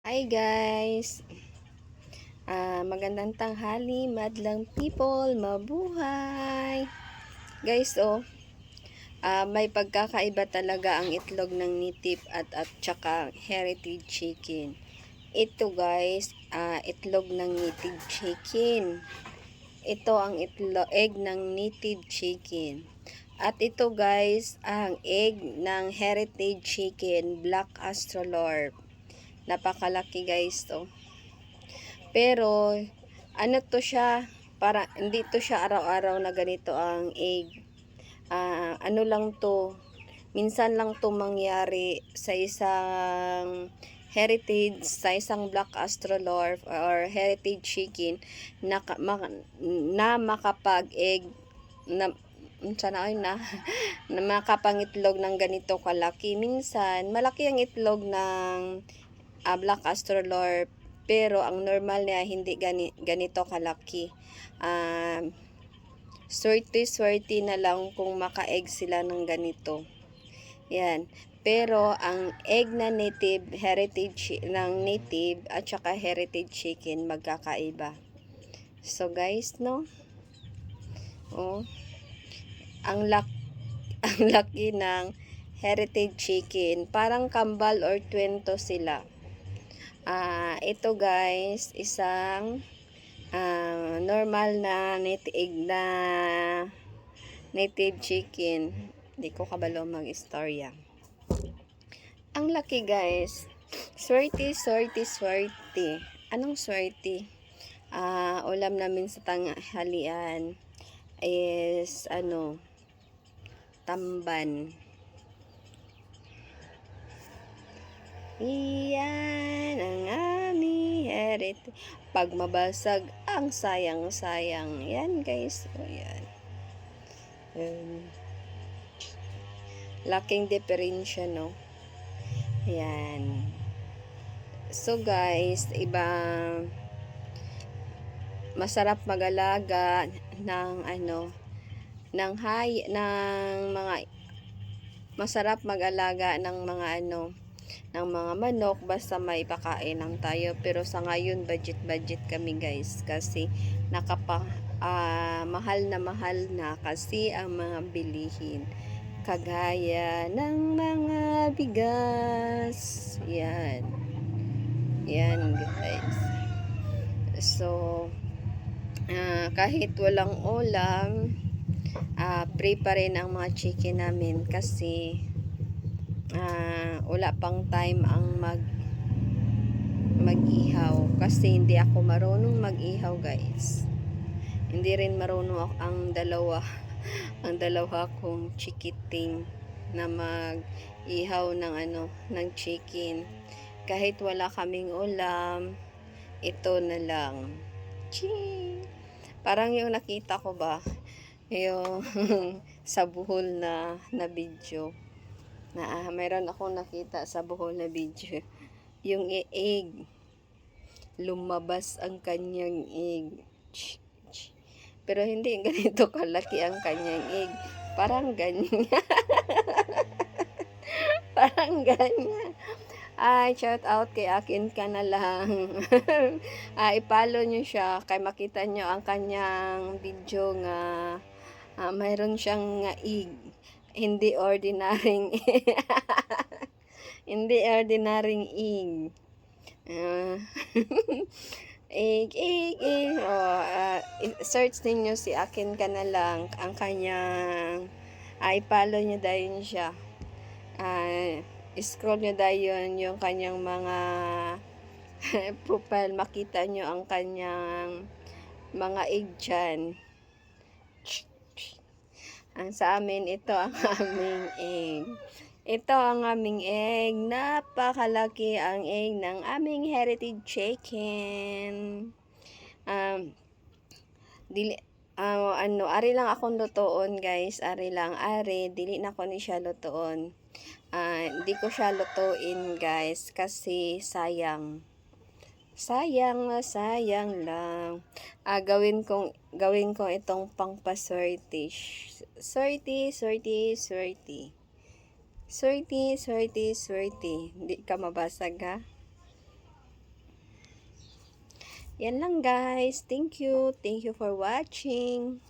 Hi guys! Magandang tanghali, madlang people, mabuhay! Guys, may pagkakaiba talaga ang itlog ng native at tsaka heritage chicken. Ito guys, itlog ng native chicken. Ito ang egg ng native chicken. At ito guys, ang egg ng heritage chicken, black astrolorp. Napakalaki guys to. Pero ano to siya, para hindi to siya araw-araw na ganito ang egg. Ano lang to, minsan lang to mangyari sa isang heritage, sa isang black astrolorp or heritage chicken na makapag-egg na sana ay na makapangitlog ng ganito kalaki. Minsan malaki ang itlog ng black astrolorp, pero ang normal niya hindi ganito kalaki. Swerte na lang kung maka-egg sila ng ganito. Yan. Pero ang egg na native heritage ng native at saka heritage chicken magkakaiba. So guys, no? Ang ang laki ng heritage chicken, parang kambal or twento sila. Ito guys, isang normal na native chicken. Hindi ko kabalo mag-istorya. Ang laki guys. Swerte. Anong swerte? Ulam namin sa tanghalian is tamban. Iyan ang aming heritage. Pag mabasag, ang sayang-sayang. Yan guys. Yan. Laking diferensya, no? Yan. So guys, masarap mag-alaga ng masarap mag-alaga ng mga manok basta may pakain lang tayo. Pero sa ngayon budget kami guys, kasi mahal na kasi ang mga bilihin, kagaya ng mga bigas. Yan guys. So kahit walang ulam, pray pa rin ang mga chicken namin kasi wala pang time ang mag-ihaw, kasi hindi ako marunong mag-ihaw guys. Hindi rin marunong ang dalawa kong chikiting na mag-ihaw ng chicken. Kahit wala kaming ulam, ito na lang. Parang yung nakita ko ba, yung sa buhol na video. Mayroon akong nakita sa buhol na video. Yung egg, lumabas ang kanyang egg. Pero hindi ganito kalaki ang kanyang egg. Parang ganyan. Parang ganyan. Shout out kay Akin ka na lang. I-follow nyo siya kay makita nyo ang kanyang video nga mayroon siyang egg. Hindi ordinaryong hindi ordinaryong egg. Egg. Search ninyo si Akin ka na lang, ang kanyang i-follow nyo dahil siya. Scroll nyo dahil yung kanyang mga profile, makita nyo ang kanyang mga egg dyan. Sa amin, ito ang aming egg. Ito ang aming egg. Napakalaki ang egg ng aming heritage chicken. Ari lang akong lutoon guys. Dili na ko ni siya lutoon. Hindi ko siya lutuin guys kasi sayang lang. Gawin ko itong pangpaswerte. Swerte. Hindi ka mabasag ha. Yan lang guys. Thank you. Thank you for watching.